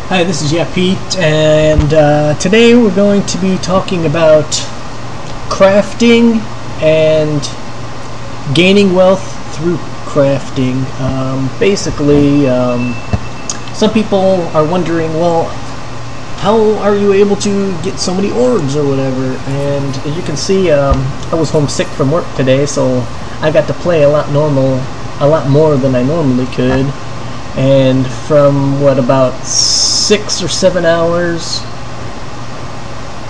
Hi, this is Pete, and today we're going to be talking about crafting and gaining wealth through crafting. Basically, some people are wondering, well, how are you able to get so many orbs or whatever? And as you can see, I was homesick from work today, so I got to play a lot more than I normally could. And from about 6 or 7 hours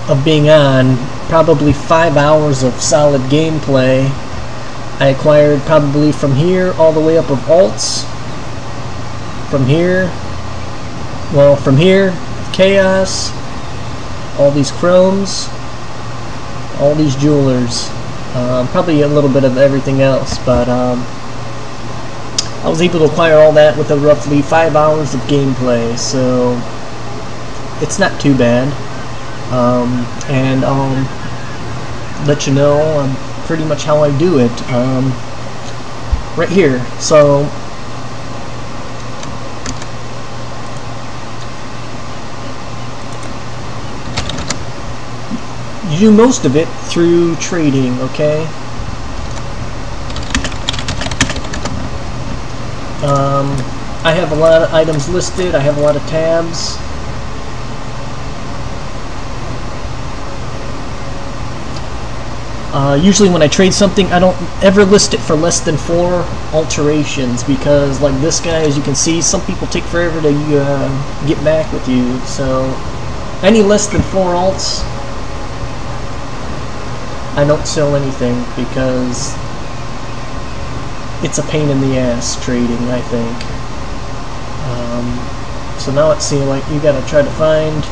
of being on, probably 5 hours of solid gameplay, I acquired probably from here all the way up of alts, from here chaos, all these chromes, all these jewelers, probably a little bit of everything else, but I was able to acquire all that with roughly 5 hours of gameplay, so it's not too bad. And I'll let you know pretty much how I do it right here. So you do most of it through trading, okay? I have a lot of items listed, I have a lot of tabs. Usually when I trade something, I don't ever list it for less than 4 alterations, because like this guy, as you can see, some people take forever to get back with you. So any less than 4 alts, I don't sell anything, because it's a pain in the ass trading, I think. So now let's see, like, you gotta try to find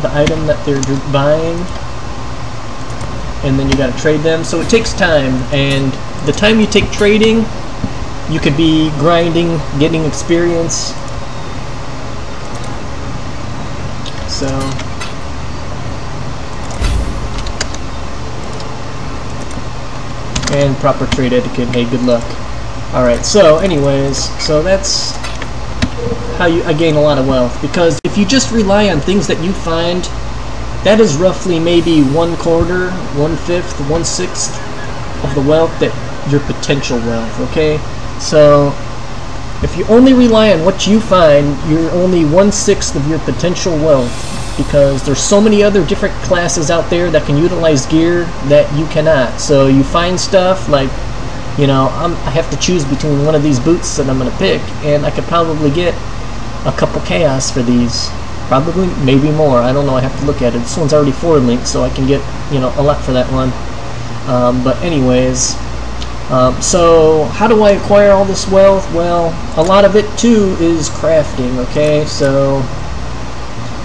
the item that they're buying, and then you gotta trade them. So it takes time, and the time you take trading, you could be grinding, getting experience. So and proper trade etiquette. Hey, good luck. Alright, so anyways, so that's how I gain a lot of wealth, because if you just rely on things that you find, that is roughly maybe 1/4, 1/5, 1/6 of the wealth that your potential wealth, okay? So if you only rely on what you find, you're only 1/6 of your potential wealth, because there's so many other different classes out there that can utilize gear that you cannot. So you find stuff like, you know, I have to choose between one of these boots that I'm going to pick, and I could probably get a couple chaos for these. Probably, maybe more. I don't know, I have to look at it. This one's already 4 links, so I can get, you know, a lot for that one. But anyways, so how do I acquire all this wealth? Well, a lot of it too is crafting, okay? So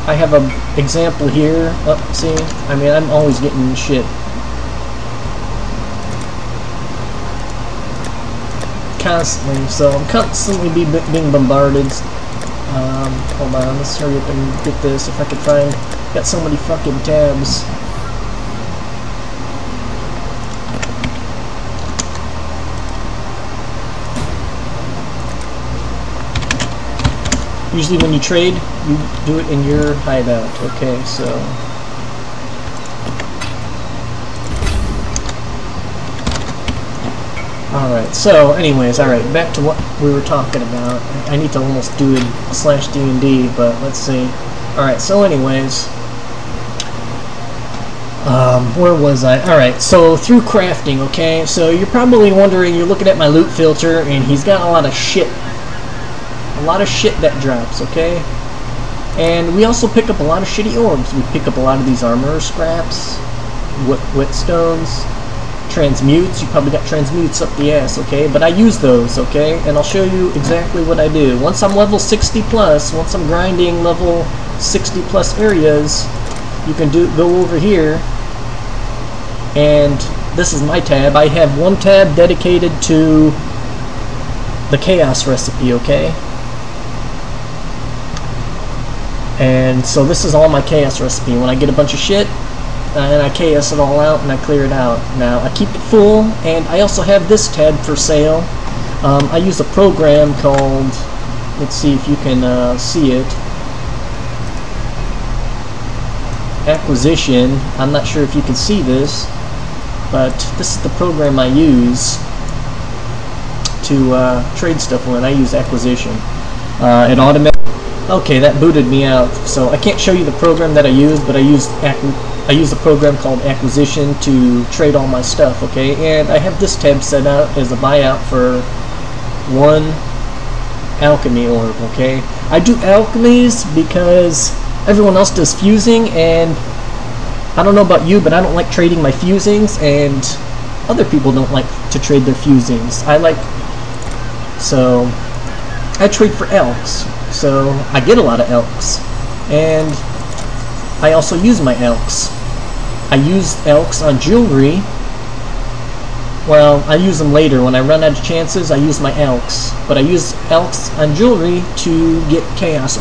I have an example here. Oh, see, I mean, I'm always getting shit. Constantly, so I'm constantly being bombarded. Hold on, let's hurry up and get this if I can find. Got so many fucking tabs. Usually when you trade, you do it in your hideout, okay, so alright, so anyways, alright, back to what we were talking about. I need to almost do it /D&D, but let's see. Alright, so anyways, where was I? Alright, so through crafting, okay? So you're probably wondering, you're looking at my loot filter, and he's got a lot of shit. A lot of shit that drops, okay? And we also pick up a lot of shitty orbs. We pick up a lot of these armor scraps, whetstones, transmutes. You probably got transmutes up the ass, okay? But I use those, okay? And I'll show you exactly what I do. Once I'm level 60 plus, once I'm grinding level 60 plus areas, you can go over here, and this is my tab. I have one tab dedicated to the chaos recipe, okay? And so this is all my chaos recipe. When I get a bunch of shit, and I chaos it all out and I clear it out. Now I keep it full, and I also have this tab for sale. I use a program called let's see if you can see it. Acquisition. I'm not sure if you can see this, but this is the program I use to trade stuff with. I use Acquisition. It automatically. Okay, that booted me out, so I can't show you the program that I use, but I use the program called Acquisition to trade all my stuff. Okay, and I have this tab set out as a buyout for 1 alchemy orb. Okay, I do alchemies because everyone else does fusing, and I don't know about you, but I don't like trading my fusings, and other people don't like to trade their fusings. So I trade for elks, so I get a lot of elks, and I also use my elks. I use elks on jewelry. Well, I use them later. When I run out of chances, I use my elks, but I use elks on jewelry to get chaos.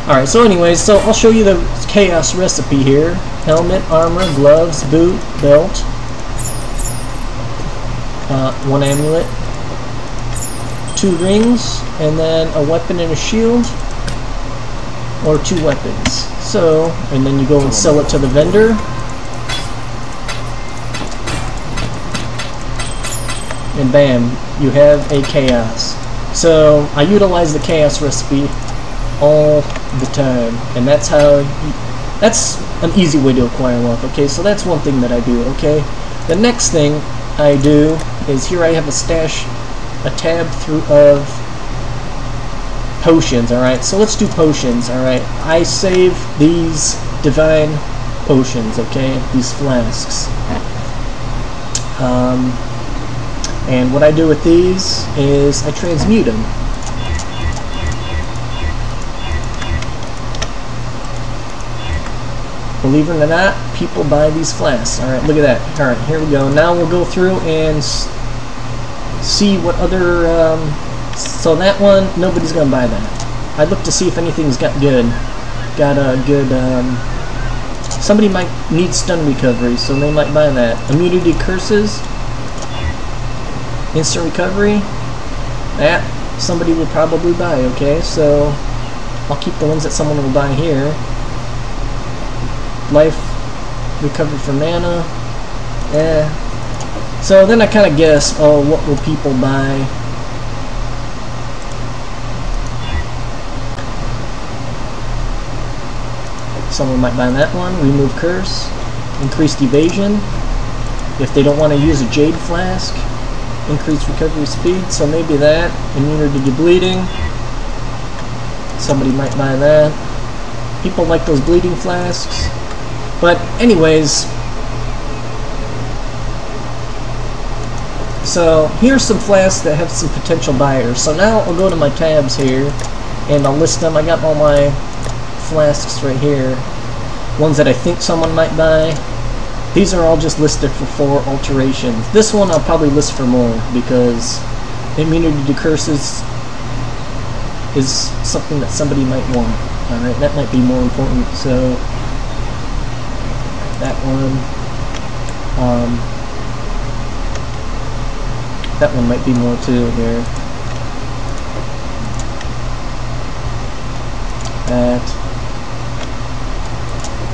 Alright, so anyways, so I'll show you the chaos recipe here. Helmet, armor, gloves, boot, belt, 1 amulet, 2 rings, and then a weapon and a shield, or 2 weapons. So, and then you go and sell it to the vendor. And bam, you have a chaos. So, I utilize the chaos recipe all the time, and that's an easy way to acquire wealth. Okay, so that's one thing that I do. Okay, the next thing I do is here I have a tab through of potions. Alright, so let's do potions. Alright, I save these divine potions, okay, these flasks. And what I do with these is I transmute them. Believe it or not, people buy these flasks. Alright, look at that. Alright, here we go. Now we'll go through and see what other... so that one, nobody's going to buy that. I'd look to see if anything's got a good... somebody might need stun recovery, so they might buy that. Immunity curses. Instant recovery. That somebody will probably buy, okay? So I'll keep the ones that someone will buy here. Life recovery for mana. So then I kind of guess, oh, what will people buy? Someone might buy that one. Remove curse. Increased evasion. If they don't want to use a jade flask. Increased recovery speed. So maybe that. Immunity to bleeding. Somebody might buy that. People like those bleeding flasks. But anyways, so here's some flasks that have some potential buyers. So now I'll go to my tabs here and I'll list them. I got all my flasks right here, ones that I think someone might buy. These are all just listed for 4 alterations. This one I'll probably list for more because immunity to curses is something that somebody might want. Alright, that might be more important. So that one might be more too here.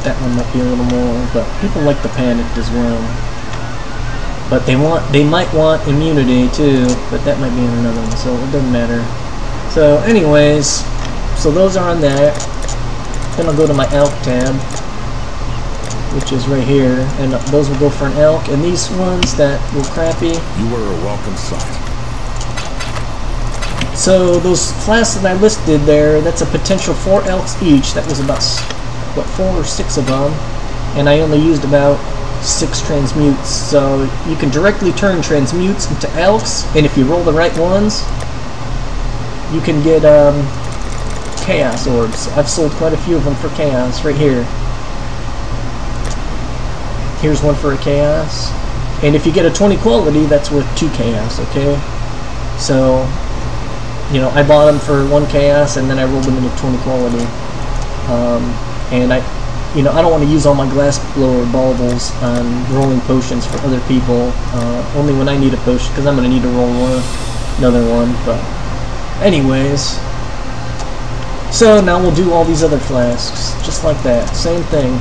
That one might be a little more, but people like the panicked as well. But they might want immunity too, but that might be in another one, so it doesn't matter. So anyways, so those are on that. Then I'll go to my elk tab, which is right here, and those will go for an elk, and these ones that were crappy. You were a welcome sight. So those flasks that I listed there, that's a potential 4 elks each. That was about, what, 4 or 6 of them, and I only used about 6 transmutes. So you can directly turn transmutes into elks, and if you roll the right ones, you can get chaos orbs. I've sold quite a few of them for chaos right here. Here's one for a chaos, and if you get a 20 quality, that's worth 2 chaos. Okay, so you know, I bought them for 1 chaos and then I rolled them into 20 quality. And I don't want to use all my glass blower baubles on rolling potions for other people. Only when I need a potion, because I'm going to need to roll another one. But anyways, so now we'll do all these other flasks, just like that, same thing.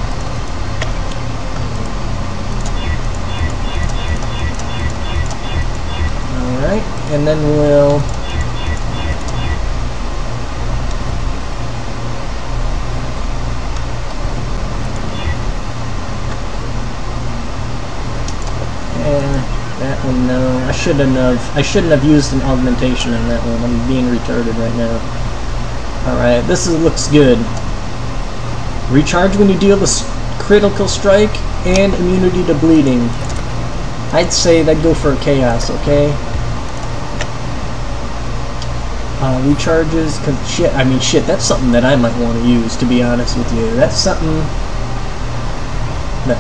Alright, and then we'll that one, no. I shouldn't have used an augmentation on that one. I'm being retarded right now. Alright, looks good. Recharge when you deal a critical strike and immunity to bleeding. I'd say that'd go for a chaos, okay? Recharges, shit, that's something that I might want to use, to be honest with you. That's something that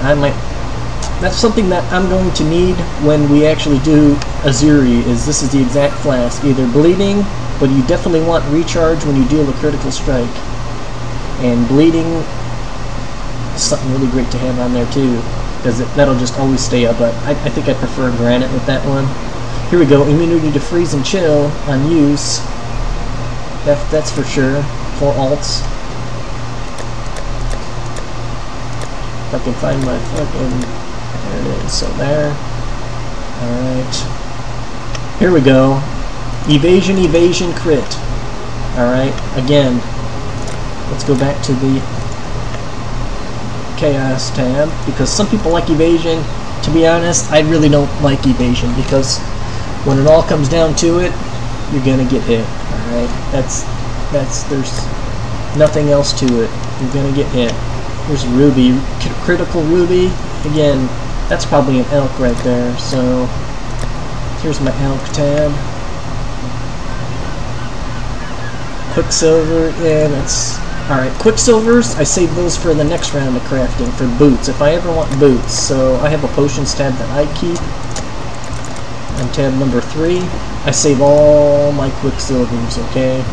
that's something that I'm going to need when we actually do Azuri, this is the exact flask. Either bleeding, but you definitely want recharge when you deal a critical strike. And bleeding is something really great to have on there too, because that'll just always stay up, but I think I prefer granite with that one. Here we go, immunity to freeze and chill on use. That's for sure, for alts. If I can find my fucking... there it is, so there. Alright. Here we go. Evasion, evasion, crit. Alright, again. Let's go back to the Chaos tab, because some people like evasion. To be honest, I really don't like evasion, because when it all comes down to it, you're gonna get hit. Alright, there's nothing else to it. You're gonna get hit. Here's Ruby, critical Ruby. Again, that's probably an elk right there. So here's my elk tab. Quicksilver, yeah, that's alright. Quicksilvers, I save those for the next round of crafting for boots, if I ever want boots. So I have a potions tab that I keep. On tab number 3, I save all my Quicksilvers, okay?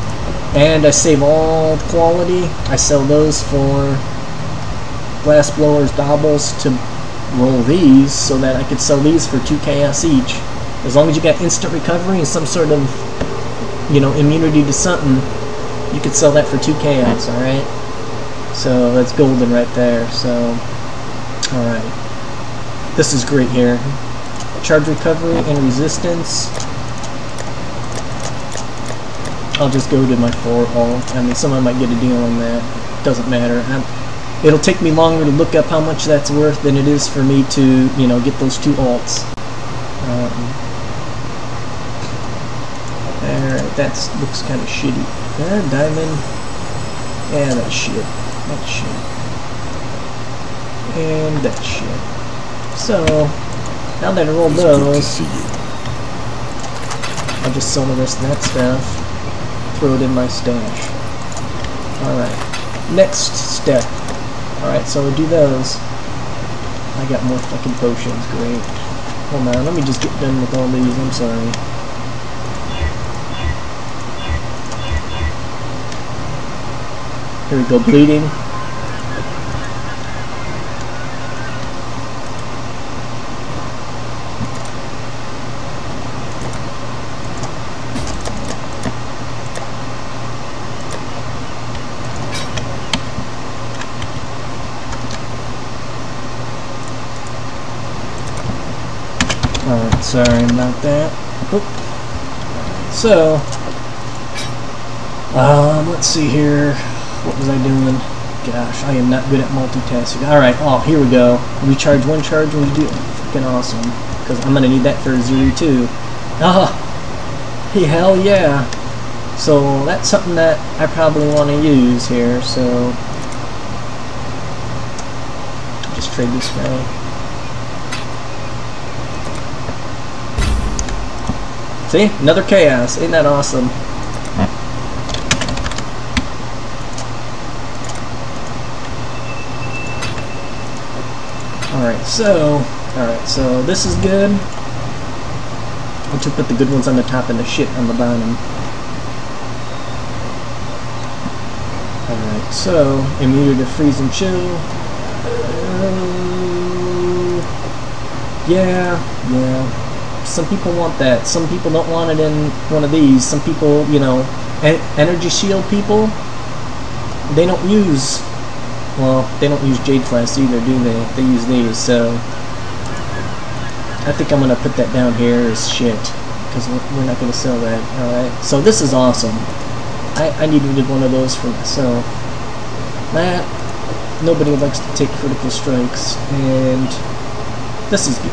And I save all quality. I sell those for glass blowers, baubles to roll these, so that I could sell these for 2 chaos each. As long as you got instant recovery and some sort of, you know, immunity to something, you could sell that for 2 chaos, alright? So that's golden right there, so alright. This is great here. Charge recovery and resistance. I'll just go to my 4 alt. I mean, someone might get a deal on that. Doesn't matter. It'll take me longer to look up how much that's worth than it is for me to, you know, get those 2 alts. Alright, that looks kind of shitty. Diamond. Yeah, that's shit. That's shit. And that's shit. So, now that I rolled those, I'll just sell the rest of that stuff. Throw it in my stash. Alright. Next step. Alright, so we'll do those. I got more fucking potions, great. Hold on, let me just get done with all these, I'm sorry. Here we go, bleeding. Alright, sorry about that. Oop. So, let's see here. What was I doing? Gosh, I am not good at multitasking. Alright, oh, here we go. Recharge 1 charge when you do. Freaking awesome. Because I'm going to need that for Azuri too. Ah, hell yeah. So, that's something that I probably want to use here, so. Just trade this guy. See? Another chaos. Ain't that awesome? Alright, so this is good. I'll just put the good ones on the top and the shit on the bottom. Alright, so immunity to freeze and chill. Yeah. Some people want that. Some people don't want it in one of these. Some people, you know, energy shield people, they don't use, well, they don't use Jade Flasks either, do they? They use these, so I think I'm going to put that down here as shit, because we're not going to sell that. Alright, so this is awesome. I needed one of those for myself. That, nobody likes to take critical strikes, and this is good.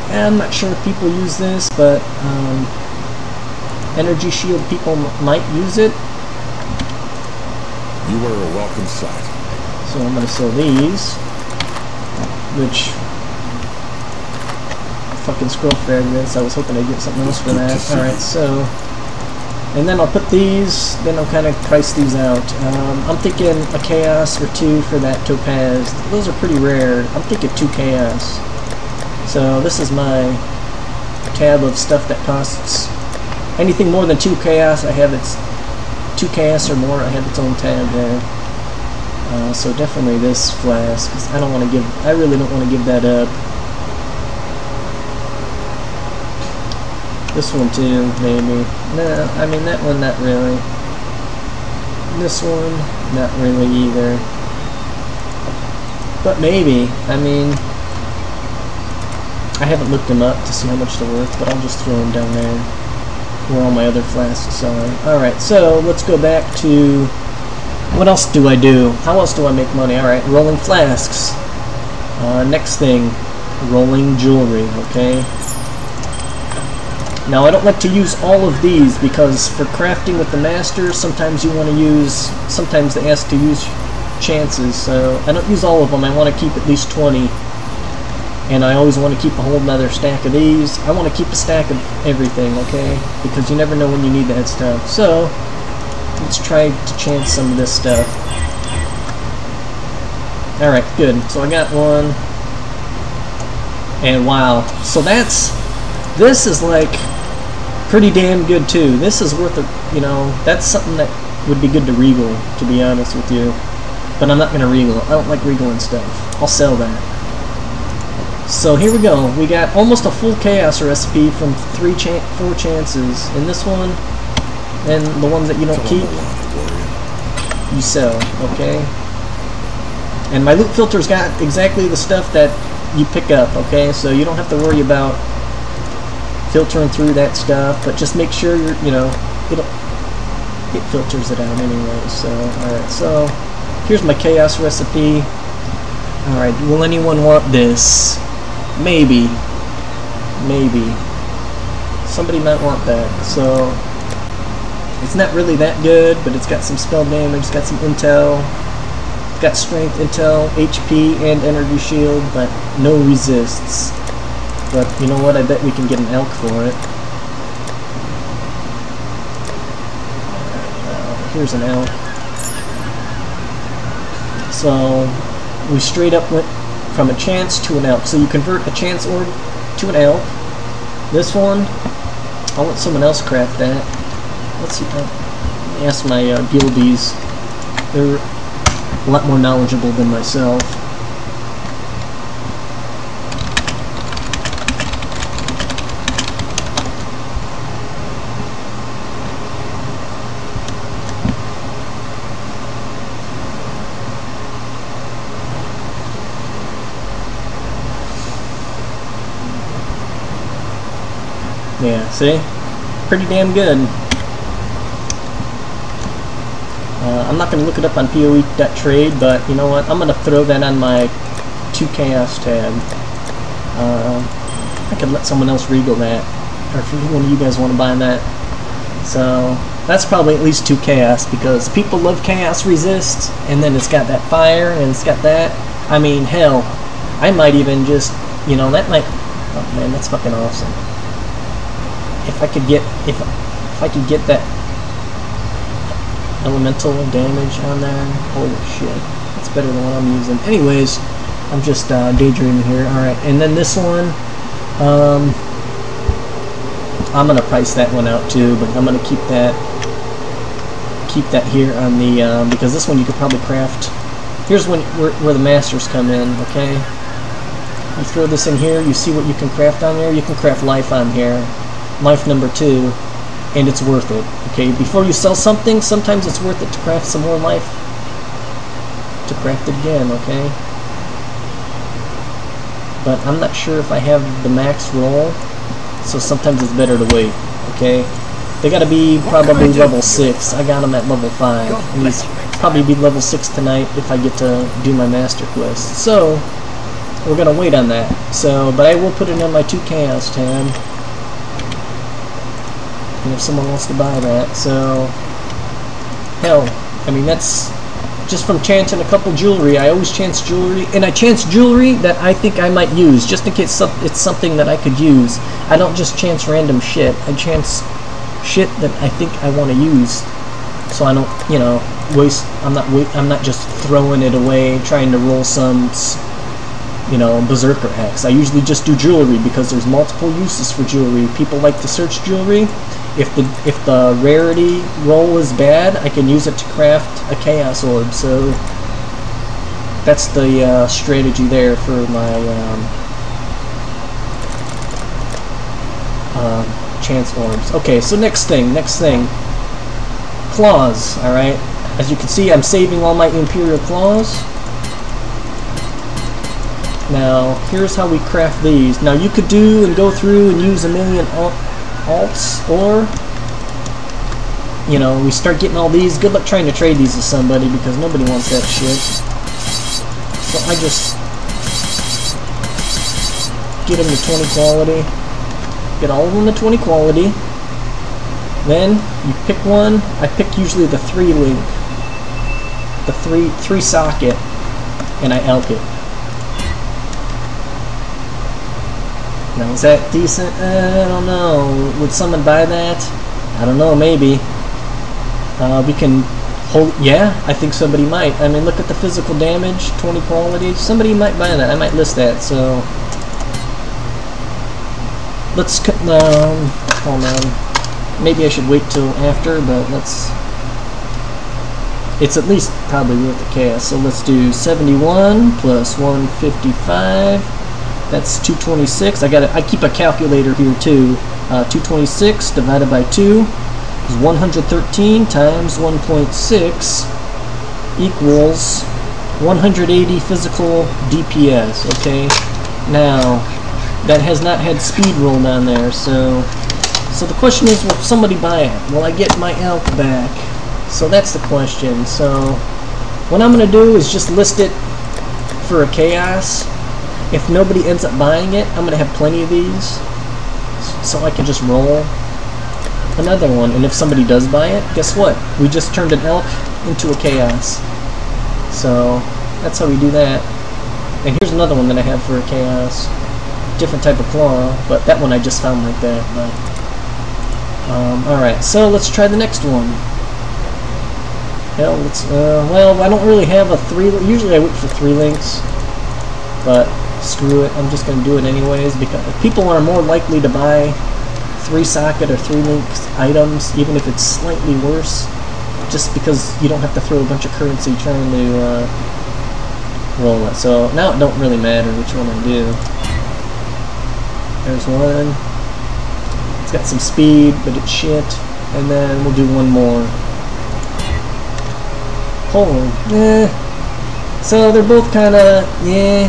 I'm not sure if people use this, but energy shield people might use it. You were a welcome sight. So I'm going to sell these, which fucking scroll fragments. I was hoping I'd get something else for that. Alright, so, and then I'll put these, then I'll kind of price these out. I'm thinking a chaos or 2 for that topaz. Those are pretty rare. I'm thinking 2 chaos. So this is my tab of stuff that costs anything more than 2 chaos. I have its 2 chaos or more. I have its own tab there. So definitely this flask, because I don't want to give. I really don't want to give that up. This one too, maybe. No, I mean that one not really. This one not really either. But maybe. I mean, I haven't looked them up to see how much they're worth, but I'll just throw them down there where all my other flasks are. Alright, so let's go back to, what else do I do? How else do I make money? Alright, rolling flasks. Next thing, rolling jewelry, okay? Now I don't like to use all of these because for crafting with the master, sometimes you want to use, sometimes they ask to use chances, so I don't use all of them. I want to keep at least 20. And I always want to keep a whole nother stack of these. I want to keep a stack of everything, okay? Because you never know when you need that stuff. So, let's try to chance some of this stuff. Alright, good. So I got one. And wow. So this is like pretty damn good too. This is worth a, you know, that's something that would be good to regal, to be honest with you. But I'm not going to regal. I don't like regaling stuff. I'll sell that. So here we go. We got almost a full chaos recipe from 4 chances. In this one, and the ones that you don't keep, you sell, okay? And my loot filter's got exactly the stuff that you pick up, okay? So you don't have to worry about filtering through that stuff, but just make sure you're, you know, it filters it out anyway. So, alright, so here's my chaos recipe. Alright, will anyone want this? Maybe. Somebody might want that. So, it's not really that good, but it's got some spell damage, it's got some intel, it's got strength, intel, HP, and energy shield, but no resists. But you know what? I bet we can get an elk for it. Here's an elk. So, we straight up went from a chance to an elk. So you convert a chance orb to an elk. This one, I'll let someone else craft that. Let's see. Let me ask my guildies. They're a lot more knowledgeable than myself. Yeah, see? Pretty damn good. I'm not going to look it up on PoE.trade, but you know what? I'm going to throw that on my 2 chaos tab. I could let someone else regal that, or if one of you guys want to buy that. So, that's probably at least 2 chaos, because people love chaos resist, and then it's got that fire, and it's got that. I mean, hell, I might even just, you know, that might, oh man, that's fucking awesome. If I could get, if I could get that elemental damage on there, holy shit, that's better than what I'm using. Anyways, I'm just daydreaming here. Alright, and then this one, I'm gonna price that one out too, but I'm gonna keep that here on the, because this one you could probably craft. Here's where the masters come in, okay? You throw this in here, you see what you can craft on there. You can craft life on here, life number 2, and it's worth it. Okay, before you sell something, sometimes it's worth it to craft some more life, to craft it again, okay? But I'm not sure if I have the max roll, so sometimes it's better to wait, okay? They gotta be probably level 6. I got them at level 5. And he's probably be level 6 tonight if I get to do my master quest. So, we're gonna wait on that. So, but I will put it on my 2 chaos tab. And if someone wants to buy that, so hell, I mean that's just from chancing a couple jewelry. I always chance jewelry, and I chance jewelry that I think I might use, just in case it's something that I could use. I don't just chance random shit. I chance shit that I think I want to use, so I don't, you know, waste. I'm not just throwing it away trying to roll some, you know, berserker X. I usually just do jewelry because there's multiple uses for jewelry. People like to search jewelry. If the rarity roll is bad, I can use it to craft a chaos orb. So that's the strategy there for my chance orbs. Okay, so next thing, claws. All right, as you can see, I'm saving all my Imperial claws. Now here's how we craft these. Now you could do and go through and use a million alts, or you know, we start getting all these. Good luck trying to trade these to somebody because nobody wants that shit. So I just get them to 20 quality, get all of them to 20 quality. Then you pick one. I pick usually the 3 link, the three socket, and I elk it. Now, is that decent? I don't know. Would someone buy that? I don't know, maybe. We can hold... Yeah, I think somebody might. I mean, look at the physical damage, 20 quality. Somebody might buy that. I might list that, so... Let's... hold on. Maybe I should wait till after, but let's... It's at least probably worth the chaos, so let's do 71 plus 155... That's 226. I keep a calculator here too. 226 divided by 2 is 113 times 1.6 equals 180 physical DPS. Okay. Now that has not had speed roll down there, so the question is, will somebody buy it? Will I get my elk back? So that's the question. So what I'm gonna do is just list it for a chaos. If nobody ends up buying it, I'm going to have plenty of these, so I can just roll another one. And if somebody does buy it, guess what? We just turned an elk into a chaos. So that's how we do that. And here's another one that I have for a chaos. Different type of claw, but that one I just found like that. But alright, so let's try the next one. Hell, let's, well, I don't really have a 3, usually I wait for 3 links, but screw it, I'm just going to do it anyways, because people are more likely to buy 3 socket or 3 link items, even if it's slightly worse, just because you don't have to throw a bunch of currency trying to roll it. So now it don't really matter which one I do. There's one. It's got some speed, but it's shit. And then we'll do one more. Hold on. So they're both kind of, yeah.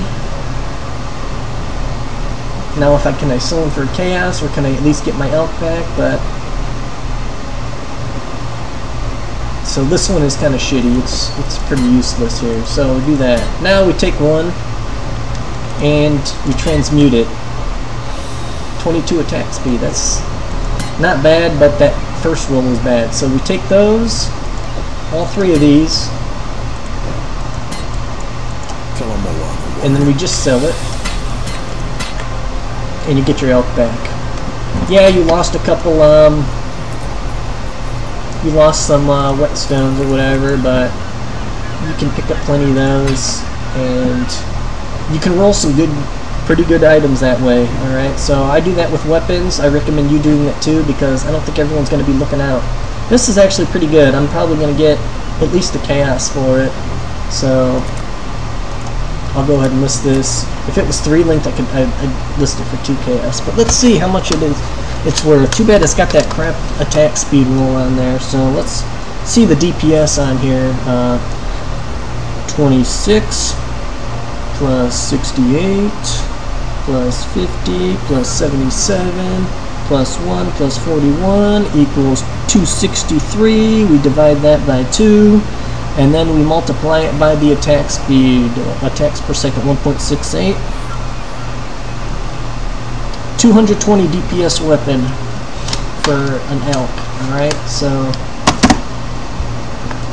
Now if I sell them for chaos, or can I at least get my elk back? But so this one is kind of shitty. It's pretty useless here. So we do that. Now we take one and we transmute it. 22 attack speed. That's not bad, but that first roll is bad. So we take those, all 3 of these, and then we just sell it. And you get your elk back. Yeah, you lost a couple, you lost some whetstones or whatever, but you can pick up plenty of those, and you can roll some pretty good items that way. Alright, so I do that with weapons. I recommend you doing that too, because I don't think everyone's going to be looking out. This is actually pretty good. I'm probably going to get at least a chaos for it. So I'll go ahead and list this. If it was 3 linked, I'd list it for 2KS. But let's see how much it's worth. Too bad it's got that crap attack speed roll on there. So let's see the DPS on here. 26 plus 68 plus 50 plus 77 plus 1 plus 41 equals 263. We divide that by 2. And then we multiply it by the attack speed, attacks per second, 1.68. 220 DPS weapon for an elk. Alright,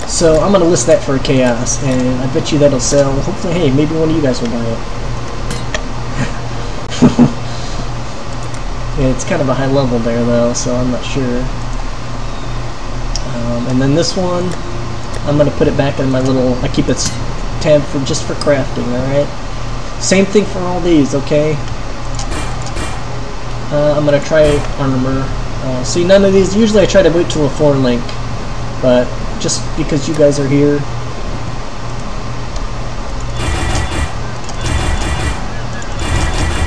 so I'm gonna list that for a chaos, and I bet you that'll sell. Hopefully, hey, maybe one of you guys will buy it. It's kind of a high level there though, so I'm not sure. And then this one, I'm going to put it back in my little, I keep it tab for just for crafting, alright? Same thing for all these, okay? I'm going to try armor. See, none of these, usually I try to wait till a 4 link, but just because you guys are here.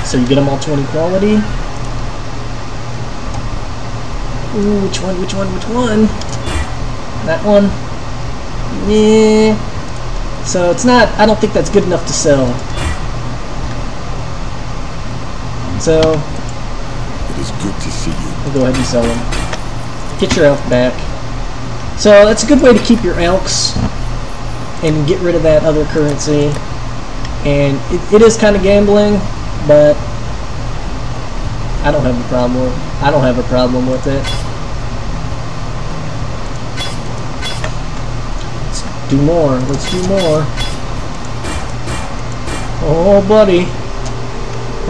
So you get them all 20 quality. Ooh, which one? That one. Yeah. So it's not, I don't think that's good enough to sell. So it is good to see you. I'll go ahead and sell them. Get your elk back. So that's a good way to keep your elks and get rid of that other currency. And it is kind of gambling, but I don't have a problem. I don't have a problem with it. Do more. Let's do more. Oh, buddy.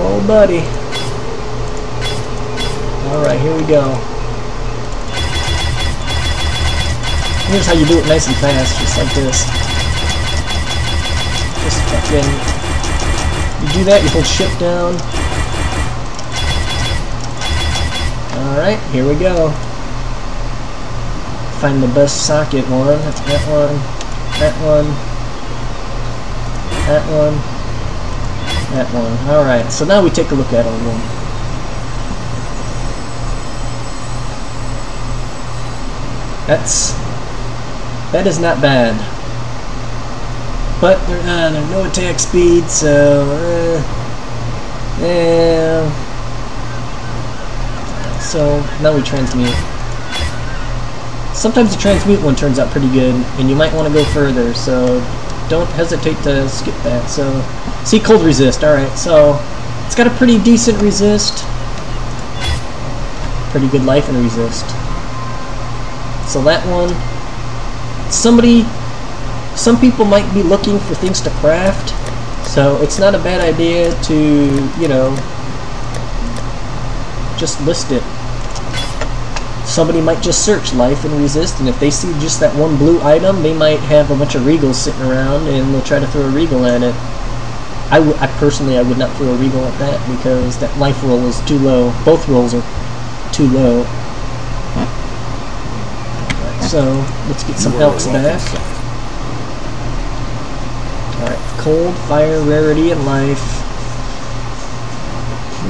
Oh, buddy. Alright, here we go. Here's how you do it nice and fast, just like this. Just fucking... You do that, you hold shift down. Alright, here we go. Find the best socket one. That one. That one, that one, that one. Alright, so now we take a look at all of them. That is not bad. But there's no attack speed, so yeah. So now we transmute. Sometimes the transmute one turns out pretty good, and you might want to go further, so don't hesitate to skip that. So, see, cold resist, alright, so it's got a pretty decent resist, pretty good life and resist. So that one, some people might be looking for things to craft, so it's not a bad idea to, you know, just list it. Somebody might just search life and resist, and if they see just that one blue item, they might have a bunch of regals sitting around, and they'll try to throw a regal at it. I personally would not throw a regal at that, because that life roll is too low. Both rolls are too low. Right, so let's get some elks back. Alright, cold, fire, rarity, and life.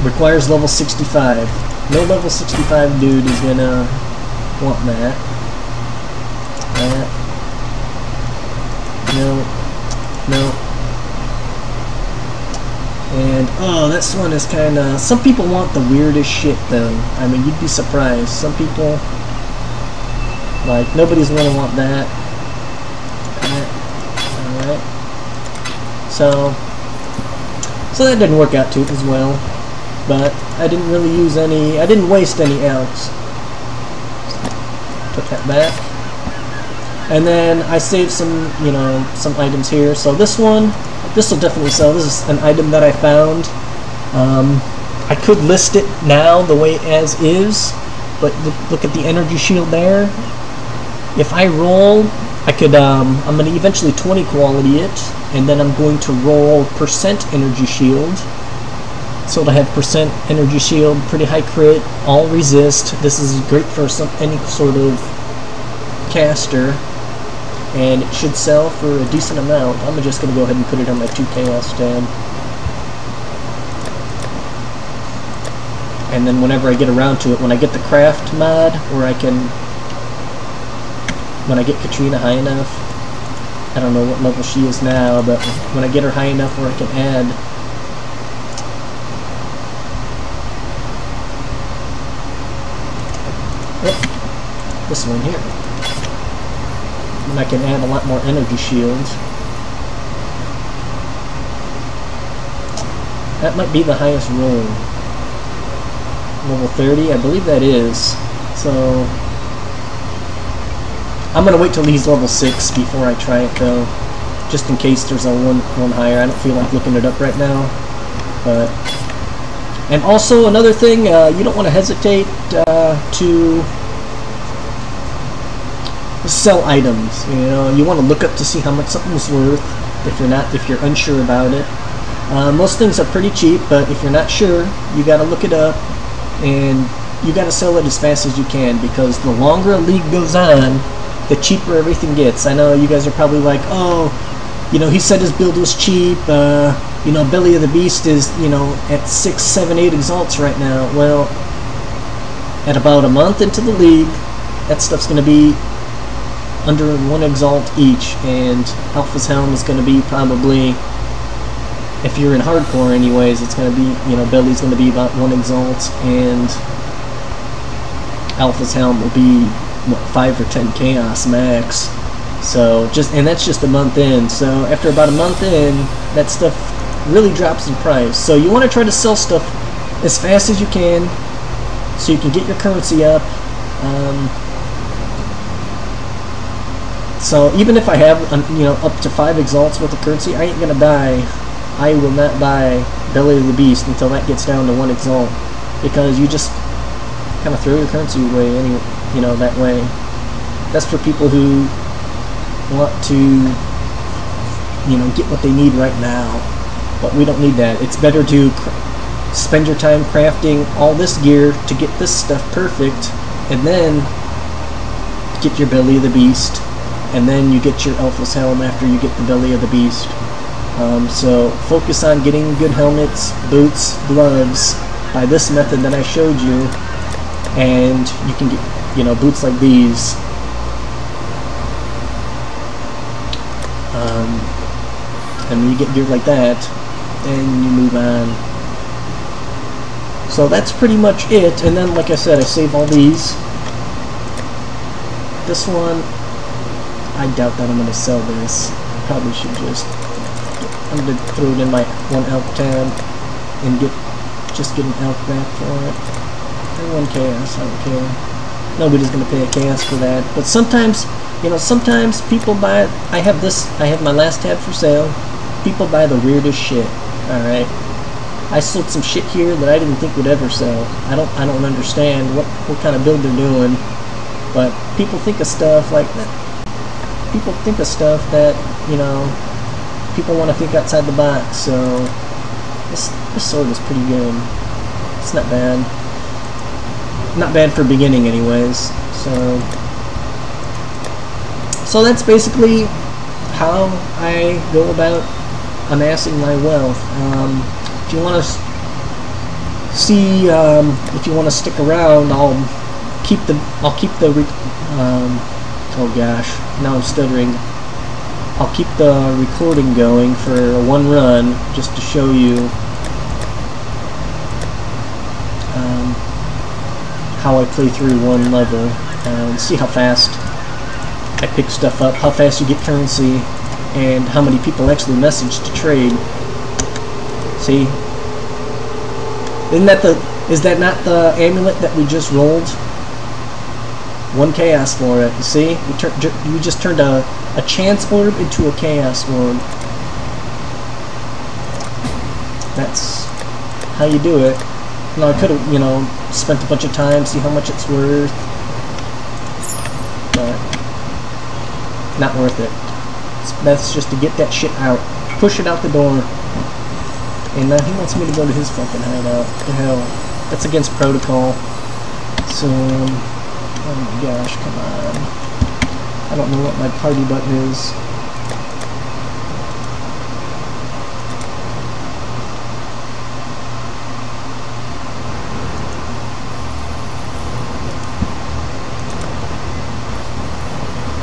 Requires level 65. No level 65 dude is gonna want that. That. No. No. And, oh, this one is kinda... Some people want the weirdest shit, though. I mean, you'd be surprised. Some people... Like, nobody's gonna want that. Alright. So that didn't work out too as well. But I didn't really use any, I didn't waste any elks. Put that back. And then I saved some, you know, some items here. So this one, this will definitely sell. This is an item that I found. I could list it now the way as is, but look at the energy shield there. If I roll, I could, I'm going to eventually 20 quality it, and then I'm going to roll percent energy shield. So to have percent energy shield, pretty high crit, all resist. This is great for any sort of caster. and it should sell for a decent amount. I'm just going to go ahead and put it on my 2 chaos tab. And then whenever I get around to it, when I get the craft mod, where I can, when I get Katrina high enough, I don't know what level she is now, but when I get her high enough where I can add this one here, and I can add a lot more energy shields. That might be the highest roll. Level 30, I believe that is. So I'm gonna wait till he's level 6 before I try it though, just in case there's a one higher. I don't feel like looking it up right now. But and also another thing, you don't want to hesitate to sell items. You know, you want to look up to see how much something's worth if you're unsure about it. Most things are pretty cheap, but if you're not sure, you got to look it up. And you got to sell it as fast as you can, because the longer a league goes on, the cheaper everything gets. I know you guys are probably like, oh, you know, he said his build was cheap. You know, Belly of the Beast is, you know, at 6, 7, 8 exalts right now. Well, at about a month into the league, that stuff's going to be under 1 exalt each, and Alpha's Helm is going to be probably, if you're in hardcore anyways, it's going to be, you know, Belly's going to be about 1 exalt, and Alpha's Helm will be, what, 5 or 10 chaos max. So and that's just a month in. So after about a month in, that stuff really drops in price. So you want to try to sell stuff as fast as you can, so you can get your currency up. So even if I have, you know, up to 5 exalts worth of currency, I ain't gonna buy. I will not buy Belly of the Beast until that gets down to 1 exalt, because you just kind of throw your currency away you know, that way. That's for people who want to, you know, get what they need right now, but we don't need that. It's better to spend your time crafting all this gear to get this stuff perfect, and then get your Belly of the Beast, and then you get your Alpha's Helm after you get the Belly of the Beast. So focus on getting good helmets, boots, gloves by this method that I showed you, and you can get, you know, boots like these. And when you get gear like that, then you move on. So that's pretty much it. And then, like I said, I save all these. This one, I doubt that I'm going to sell this. Probably should just, I'm going to throw it in my 1 elk tab and just get an elk back for it. Or 1 chaos, I don't care. Nobody's going to pay a chaos for that. But sometimes, you know, sometimes people buy it. I have my last tab for sale. People buy the weirdest shit. Alright. I sold some shit here that I didn't think would ever sell. I don't understand what kind of build they're doing. But people think of stuff like that. People think of stuff that, you know, people want to think outside the box. So this sword is pretty good. It's not bad. Not bad for beginning anyways. So that's basically how I go about amassing my wealth. If you want to see, if you want to stick around, I'll keep the oh gosh, now I'm stuttering. I'll keep the recording going for 1 run just to show you how I play through 1 level and see how fast I pick stuff up, how fast you get currency, and how many people actually message to trade. See? Is that not the amulet that we just rolled? 1 chaos for it. You see? We just turned a chance orb into a chaos orb. That's how you do it. Now I could have, you know, spent a bunch of time, see how much it's worth, but not worth it. That's just to get that shit out. Push it out the door. And now he wants me to go to his fucking hideout. What the hell? That's against protocol. So, oh my gosh, come on. I don't know what my party button is.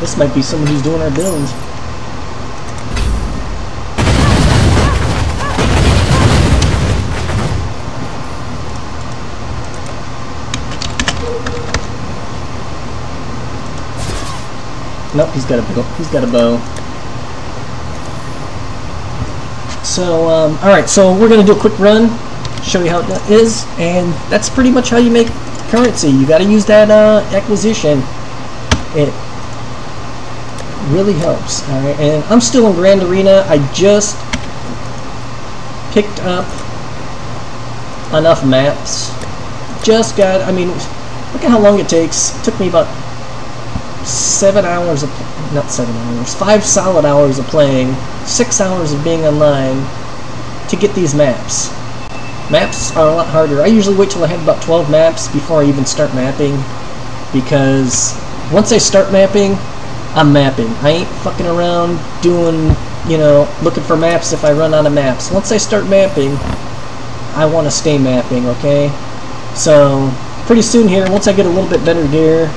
This might be someone who's doing our build. Nope, he's got a bow. He's got a bow. So, alright, so we're going to do a quick run, show you how it is, and that's pretty much how you make currency. You got to use that acquisition. It really helps. Alright, and I'm still in Grand Arena. I just picked up enough maps. Just got, I mean, look at how long it takes. It took me about 7 hours of, not 7 hours, 5 solid hours of playing, 6 hours of being online to get these maps. Maps are a lot harder. I usually wait till I have about 12 maps before I even start mapping, because once I start mapping, I'm mapping. I ain't fucking around doing, you know, looking for maps if I run out of maps. Once I start mapping, I want to stay mapping, okay? So, pretty soon here, once I get a little bit better gear,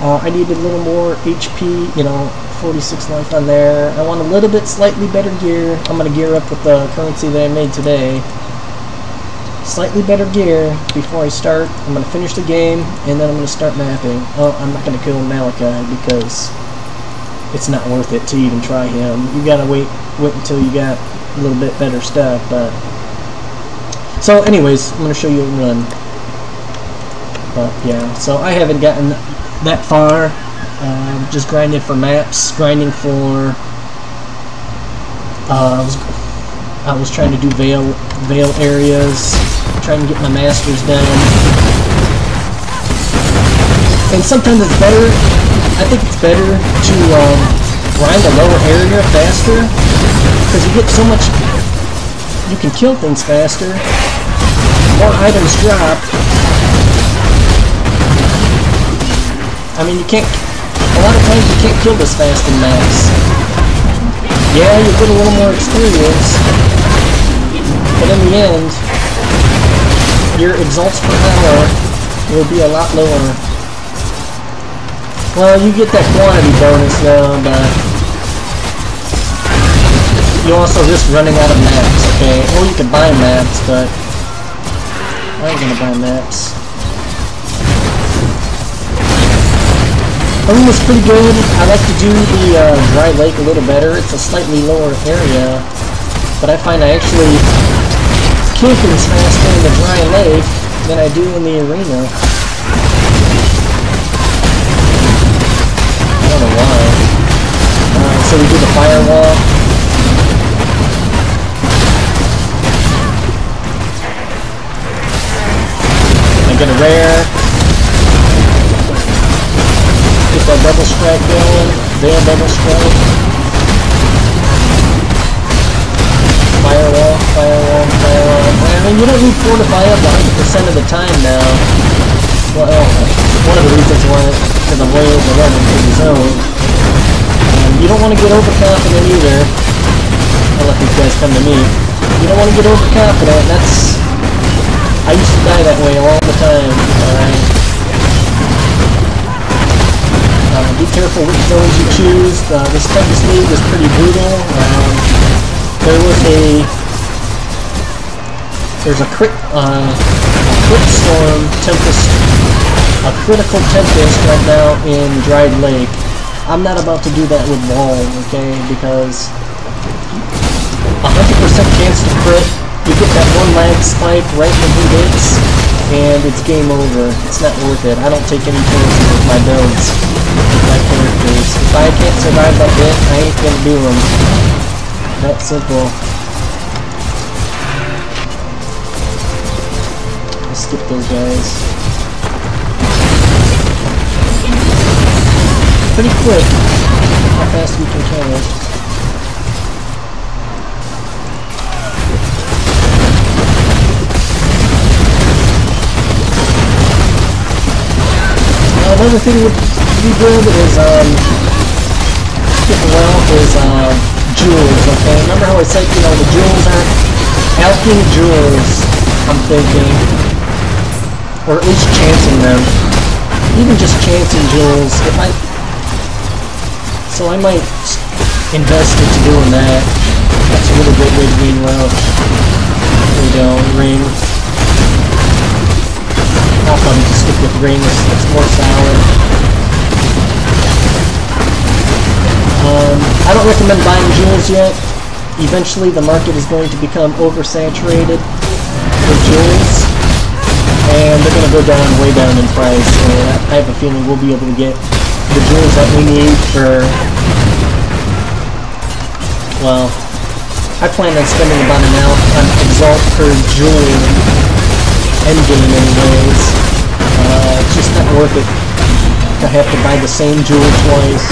I need a little more HP, you know, 46 life on there. I want a little bit slightly better gear. I'm going to gear up with the currency that I made today. Slightly better gear before I start. I'm going to finish the game, and then I'm going to start mapping. Oh, I'm not going to kill Malachi because it's not worth it to even try him. You got to wait until you got a little bit better stuff. But so anyways, I'm going to show you a run. But yeah, so I haven't gotten that far. Just grinding for maps, grinding for I was trying to do Veil areas, trying to get my masters done. And sometimes it's better, I think it's better to grind a lower area faster, because you get so much, you can kill things faster, more items drop. I mean, you can't, a lot of times you can't kill this fast in maps. Yeah, you get a little more experience, but in the end, your exalts per hour will be a lot lower. Well, you get that quantity bonus though, but you also risk running out of maps, okay? Or you can buy maps, but I ain't gonna buy maps. Arena's pretty good. I like to do the Dry Lake a little better. It's a slightly lower area, but I find I actually kill things faster in the Dry Lake than I do in the arena. I don't know why. So we do the firewall. I get a rare. Get that double strike going. There, double strike. Firewall, firewall, firewall. I mean, you don't need fortify up 100% of the time now. Well, one of the reasons why, because I'm way over level in the zone. You don't want to get overconfident either. I'll let these guys come to me. You don't want to get overconfident. That's, I used to die that way all the time. Alright. Be careful which zones you choose. This Tempest League is pretty brutal. There's a quick storm tempest, a critical tempest right now in Dried Lake. I'm not about to do that with Wall, okay? Because 100% chance to crit. You get that one lag spike right when he hits, and it's game over. It's not worth it. I don't take any chances with my builds, with my characters. If I can't survive that hit, I ain't gonna do them. That simple. Let's skip those guys. Pretty quick how fast we can kill it. Another thing with rebuild is jewels, okay? Remember how I said, you know, the jewels aren't alching jewels, I'm thinking. Or at least chancing them. Even just chancing jewels, if I... So I might invest into doing that. That's a really great way to gain wealth. There we go, ring. I'll probably just stick with rings, it's more solid. I don't recommend buying jewels yet. Eventually the market is going to become oversaturated with jewels, and they're going to go down, way down in price, so I have a feeling we'll be able to get the jewels that we need for, well, I plan on spending about an exalt per jewel endgame anyways. It's just not worth it to have to buy the same jewel twice.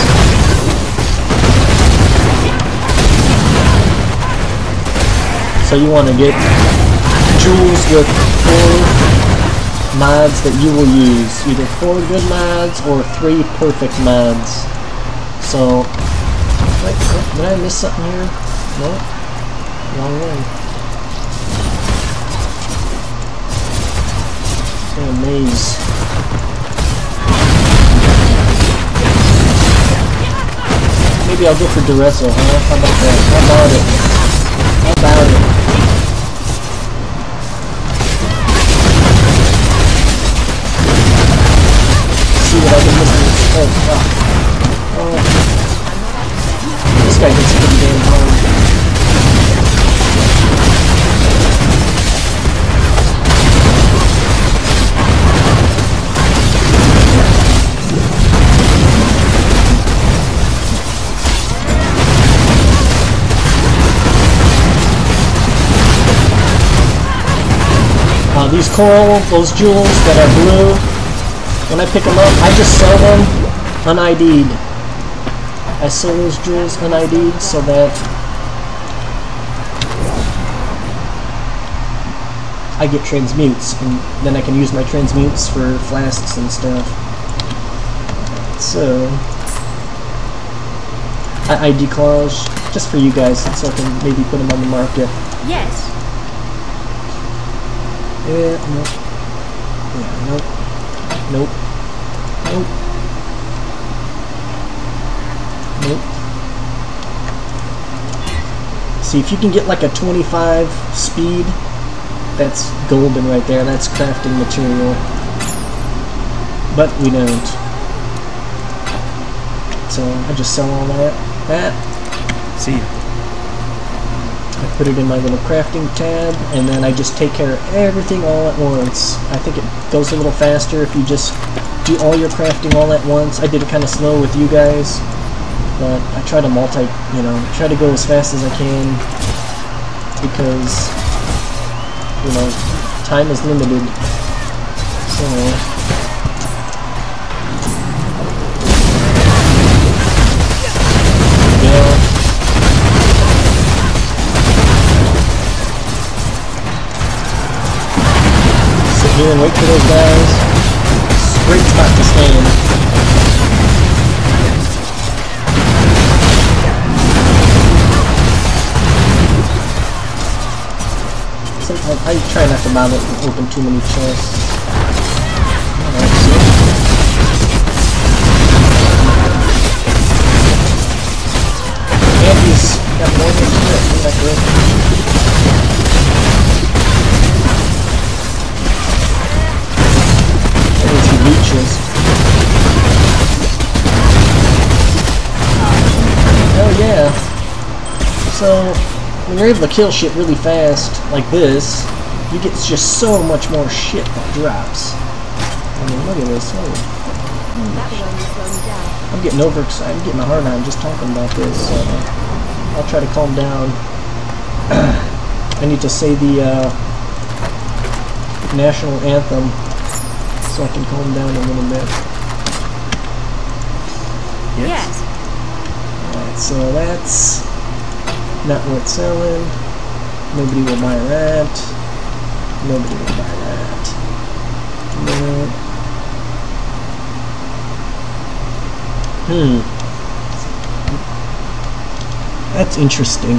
So you want to get jewels with 4 mods that you will use. Either 4 good mods or 3 perfect mods. So, wait, did I miss something here? No? Wrong way. A maze. Maybe I'll go for Duresso, huh? How about that? How about it? How about it? See what I've been missing. Oh, fuck. Oh. This guy hits pretty damn hard. These coral, those jewels that are blue, when I pick them up, I just sell them un-ID'd. I sell those jewels un-ID'd so that I get transmutes, and then I can use my transmutes for flasks and stuff. So, I ID clause just for you guys, so I can maybe put them on the market. Yes. Yeah, nope. Yeah, nope. Nope. Nope. Nope. See, if you can get like a 25 speed, that's golden right there. That's crafting material. But we don't. So I just sell all that. See ya. I put it in my little crafting tab, and then I just take care of everything all at once. I think it goes a little faster if you just do all your crafting all at once. I did it kind of slow with you guys, but I try to try to go as fast as I can, because, you know, time is limited. So here and wait for those guys. Great spot to stand. Sometimes I try not to bother to open too many chests. Alright, so. And he's got more than shit. Isn't that good? Leeches. Hell yeah. So, when you're able to kill shit really fast, like this, you get just so much more shit that drops. I mean, look at this. I'm getting overexcited. I'm getting a hard on just talking about this. So I'll try to calm down. I need to say the national anthem, so I can calm down a little bit. Yes. Alright, so that's not worth selling. Nobody will buy that. Nobody will buy that. No. That's interesting.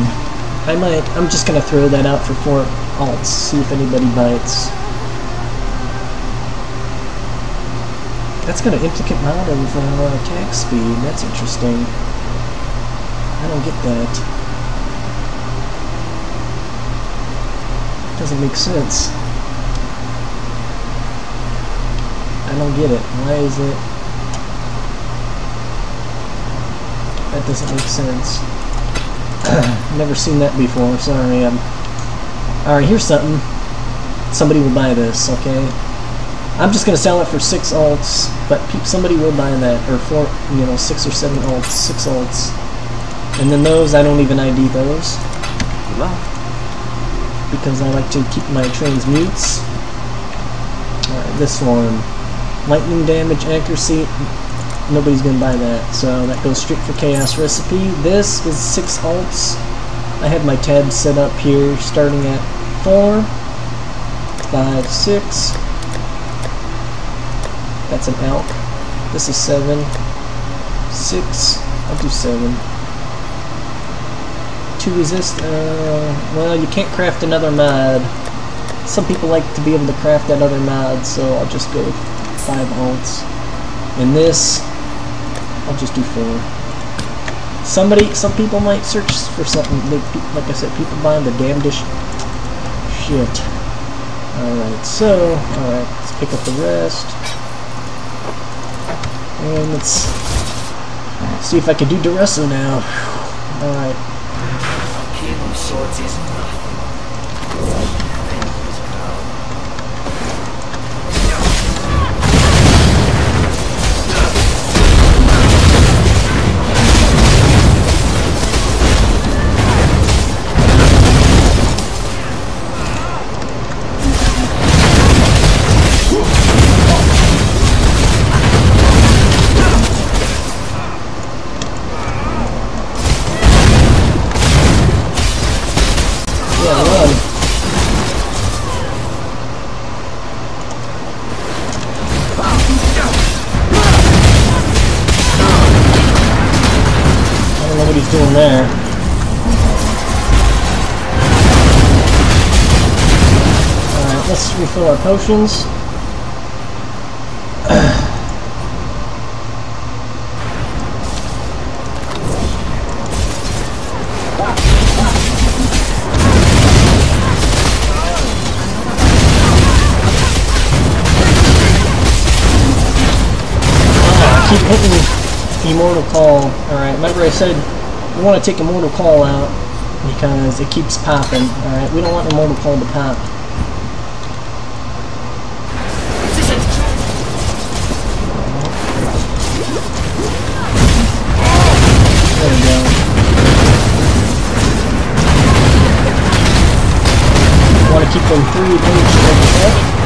I'm just gonna throw that out for 4 alts, see if anybody bites. That's got an implicate amount of attack speed. That's interesting. I don't get that. Doesn't make sense. I don't get it. Why is it? That doesn't make sense. Never seen that before. Sorry. Alright, here's something. Somebody will buy this, okay? I'm just gonna sell it for 6 alts, but somebody will buy that, or 4, 6 or 7 alts, 6 alts. And then those, I don't even ID those. Because I like to keep my transmutes. Alright, this one. Lightning damage, accuracy, nobody's gonna buy that, so that goes straight for Chaos Recipe. This is 6 alts. I have my tabs set up here, starting at 4, 5, 6. That's an elk. This is 7, 6. I'll do 7. 2 resist. Well, you can't craft another mod. Some people like to be able to craft that other mod, so I'll just go 5 alts. And this, I'll just do 4. Some people might search for something. Like I said, people buying the damnedest shit. Alright, so, let's pick up the rest. And let's see if I can do Duresso now. Alright. Killing swords is nothing. Doing there. Alright, let's refill our potions. I keep hitting Immortal Call. Alright, remember I said we want to take Immortal Call out because it keeps popping. Alright, we don't want Immortal Call to pop. There we go. Want to keep them 3 damage to the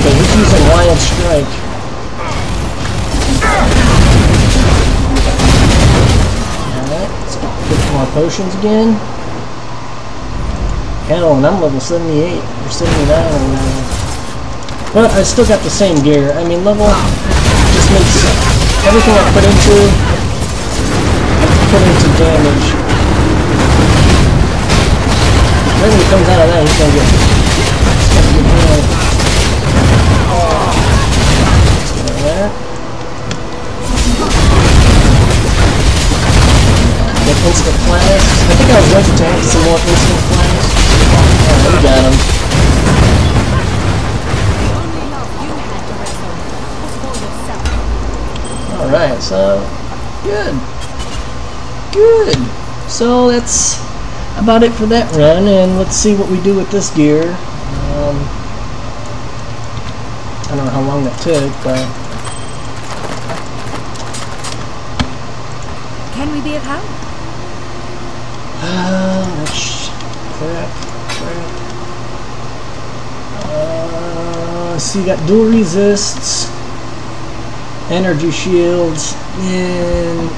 Okay, he's using Wild Strike. Alright, let's get some more potions again. Hell, and I'm level 78 or 79 now. But I still got the same gear. I mean, level just makes everything I put into damage. Then when he comes out of that, he's gonna get hit. Get instant flash. I think I was ready to have some more instant flash. Oh, we got him. Alright, so good. Good. So that's about it for that run, and let's see what we do with this gear. I don't know how long that took, but can we be of help? That's crap. So you got dual resists, energy shields, and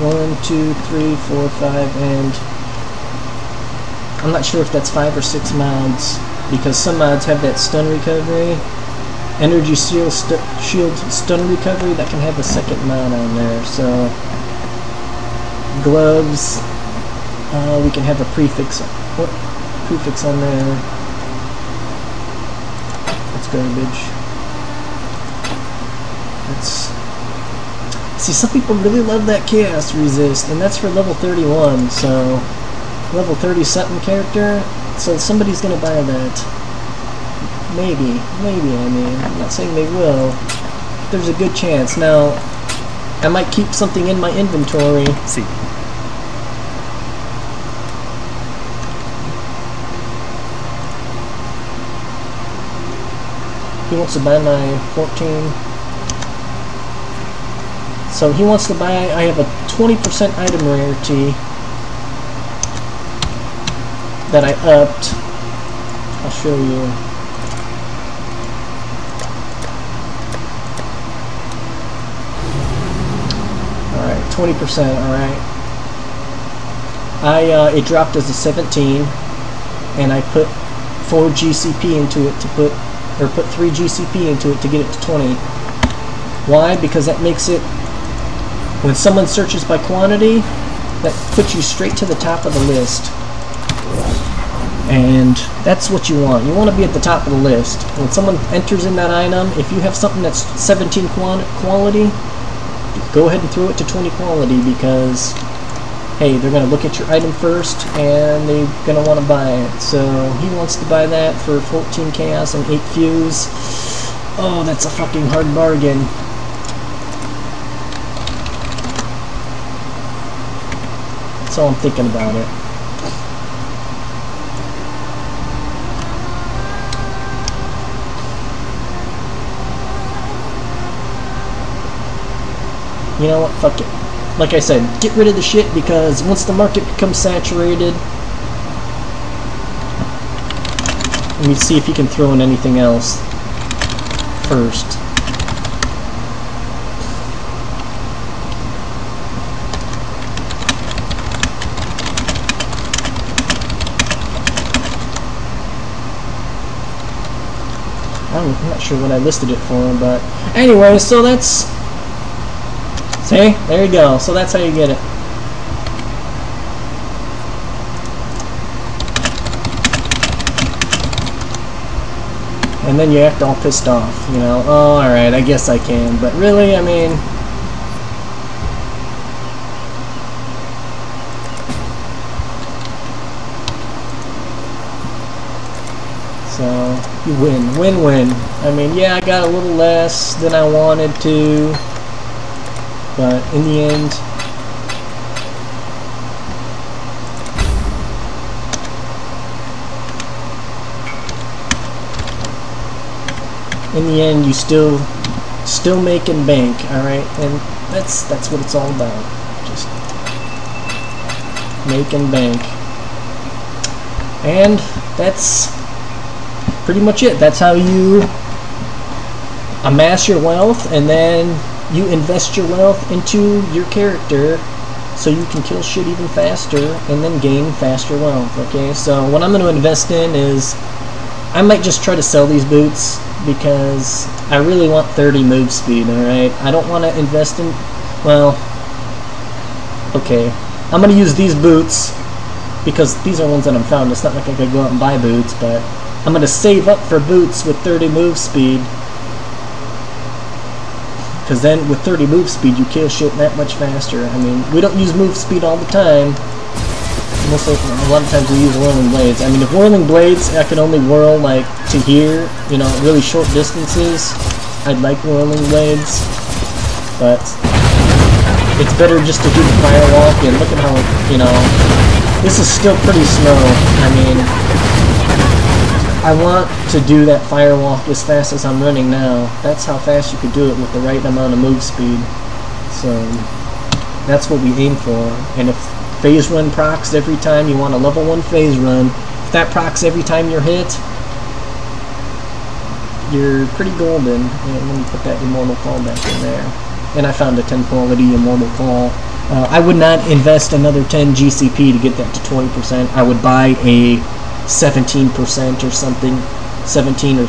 1, 2, 3, 4, 5, and I'm not sure if that's 5 or 6 mods, because some mods have that stun recovery. energy shield stun recovery, that can have a second mod on there. So gloves, we can have a prefix. What prefix on there? That's garbage. That's, see, some people really love that chaos resist, and that's for level 31. So level 30 something character. So somebody's gonna buy that. Maybe, I mean, I'm not saying they will. There's a good chance. Now, I might keep something in my inventory. See. He wants to buy my 14. So he wants to buy, I have a 20% item rarity that I upped. I'll show you. Alright, 20%, alright. It dropped as a 17, and I put 4 GCP into it to put 3 GCP into it to get it to 20. Why? Because that makes it, when someone searches by quantity, that puts you straight to the top of the list. And that's what you want. You want to be at the top of the list. When someone enters in that item, if you have something that's 17 quality, go ahead and throw it to 20 quality, because hey, they're going to look at your item first and they're going to want to buy it. So he wants to buy that for 14 chaos and 8 fuse. Oh, that's a fucking hard bargain. That's all I'm thinking about it. You know what, fuck it. Like I said, get rid of the shit, because once the market becomes saturated, let me see if you can throw in anything else first. I'm not sure what I listed it for, but anyway, so that's... See? There you go. So that's how you get it. And then you act all pissed off, you know. Oh, alright, I guess I can. But really, I mean... So, you win. Win-win. I mean, yeah, I got a little less than I wanted to. But in the end, you still making bank, all right, and that's what it's all about, just making bank, and that's pretty much it. That's how you amass your wealth, and then you invest your wealth into your character so you can kill shit even faster and then gain faster wealth. Okay, so what I'm going to invest in is, I might just try to sell these boots because I really want 30 move speed, alright? I don't want to invest in, well, okay, I'm going to use these boots because these are ones that I'm found. It's not like I could go out and buy boots, but I'm going to save up for boots with 30 move speed. Because then with 30 move speed, you kill shit that much faster. I mean, we don't use move speed all the time. Mostly, a lot of times we use whirling blades. I mean, if whirling blades, I could only whirl like to here, you know, really short distances, I'd like whirling blades. But it's better just to do the firewalk, and look at how, you know, this is still pretty slow. I mean, I want to do that firewalk as fast as I'm running now. That's how fast you could do it with the right amount of move speed. So that's what we aim for. And if phase run procs every time, you want a level 1 phase run. If that procs every time you're hit, you're pretty golden. And let me put that Immortal Call back in there. And I found a 10 quality Immortal Call. I would not invest another 10 GCP to get that to 20%. I would buy a 17% or something, 17 or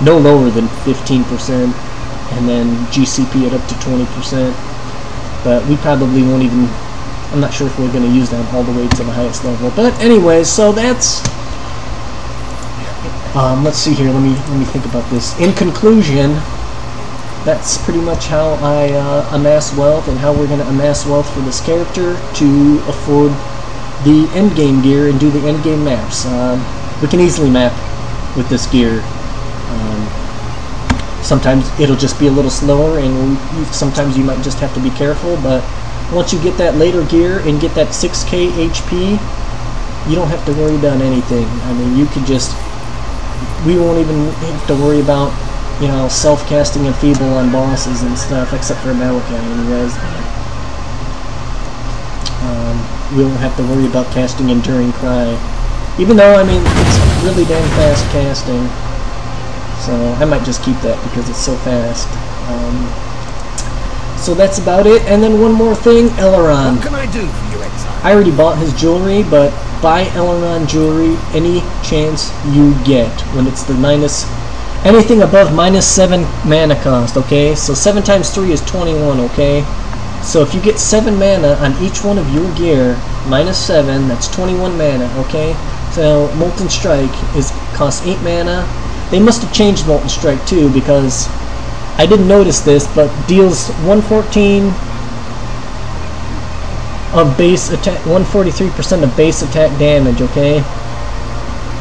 no lower than 15%, and then GCP it up to 20%. But we probably won't even, I'm not sure if we're going to use that all the way to the highest level. But anyways, so that's, let's see here, let me think about this. In conclusion, that's pretty much how I amass wealth, and how we're going to amass wealth for this character to afford the endgame gear and do the endgame maps. We can easily map with this gear. Sometimes it'll just be a little slower, and sometimes you might just have to be careful, but once you get that later gear and get that 6k HP, you don't have to worry about anything. I mean, you could just, we won't even have to worry about, you know, self-casting Enfeeble on bosses and stuff, except for Malachi anyways. We won't have to worry about casting Enduring Cry, even though, I mean, it's really damn fast casting. So I might just keep that because it's so fast. So that's about it. And then one more thing, Elrond. What can I do for you, Exile? I already bought his jewelry, but buy Elrond jewelry any chance you get when it's the anything above -7 mana cost, okay? So 7 times 3 is 21, okay? So if you get 7 mana on each one of your gear, -7, that's 21 mana, okay? So Molten Strike costs 8 mana. They must have changed Molten Strike too, because I didn't notice this, but deals 114 of base attack, 143% of base attack damage, okay?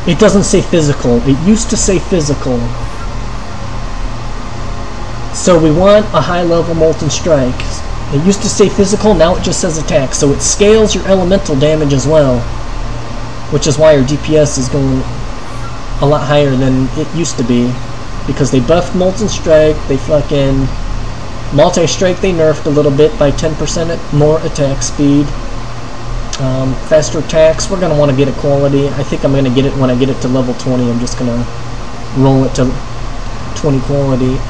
It doesn't say physical. It used to say physical. So we want a high level Molten Strike. It used to say physical, now it just says attack. So it scales your elemental damage as well, which is why our DPS is going a lot higher than it used to be, because they buffed Molten Strike, they fucking Multi-Strike they nerfed a little bit by 10% more attack speed. Faster attacks, we're going to want to get equality. I think I'm going to get it when I get it to level 20. I'm just going to roll it to 20 quality.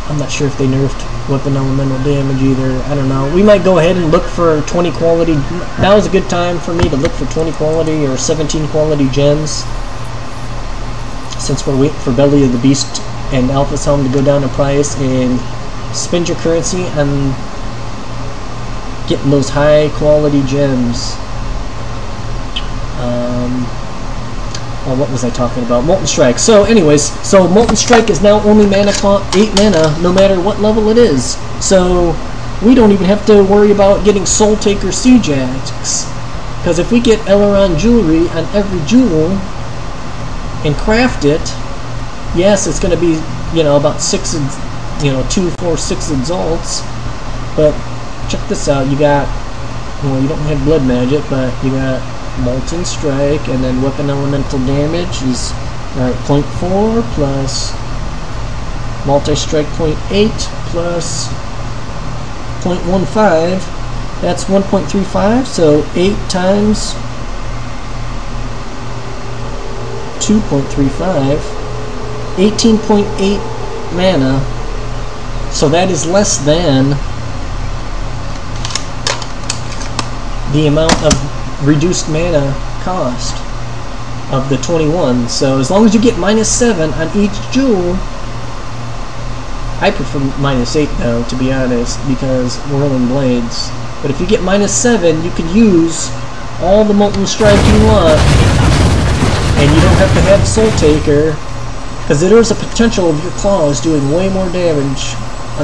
I'm not sure if they nerfed weapon elemental damage either. I don't know. We might go ahead and look for 20 quality. Now is a good time for me to look for 20 quality or 17 quality gems, since we're waiting for Belly of the Beast and Alpha's Helm to go down in price, and spend your currency on getting those high quality gems. Well, what was I talking about? Molten Strike. So anyways, so Molten Strike is now only 8 mana, no matter what level it is. So we don't even have to worry about getting Soul Taker Siege Axe, because if we get Elrond jewelry on every jewel and craft it, yes, it's going to be, you know, about 6, you know, 2, 4, 6 exalts. But check this out. You got, well, you don't have blood magic, but you got Molten Strike, and then weapon elemental damage is 0.4 plus Multi-Strike 0.8 plus 0.15. That's 1.35. So 8 times 2.35, 18.8 mana. So that is less than the amount of reduced mana cost of the 21. So as long as you get -7 on each jewel, I prefer -8 though, to be honest, because Whirling Blades. But if you get -7, you can use all the Molten Strike you want, and you don't have to have Soul Taker, because there is a potential of your claws doing way more damage,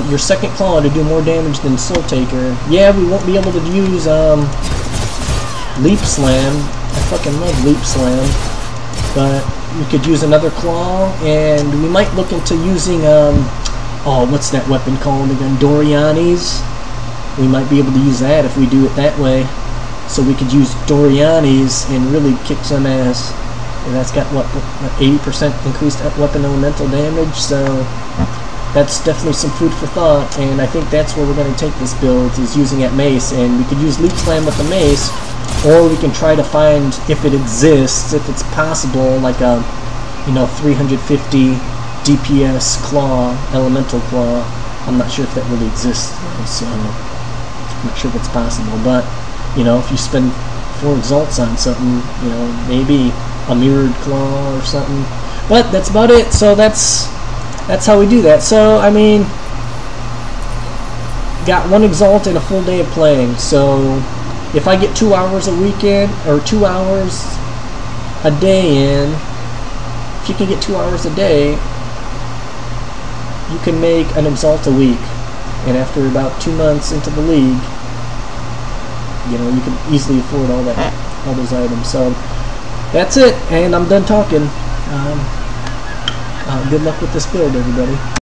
your second claw to do more damage than Soul Taker. Yeah, we won't be able to use Leap Slam. I fucking love Leap Slam. But we could use another claw, and we might look into using, oh, what's that weapon called again? Doriani's. We might be able to use that if we do it that way. So we could use Doriani's and really kick some ass. And that's got, what, 80% increased weapon elemental damage, so that's definitely some food for thought, and I think that's where we're going to take this build, is using at Mace. And we could use Leap Slam with the Mace, or we can try to find, if it exists, if it's possible, like a, you know, 350 DPS claw, elemental claw. I'm not sure if that really exists, so I'm not sure if it's possible, but, you know, if you spend 4 exalts on something, you know, maybe a mirrored claw or something. But that's about it. So that's how we do that. So I mean, got 1 exalt and a full day of playing. So if I get 2 hours a weekend or 2 hours a day in, if you can get 2 hours a day, you can make an exalt a week. And after about 2 months into the league, you know, you can easily afford all those items. So that's it, and I'm done talking. Good luck with this build, everybody.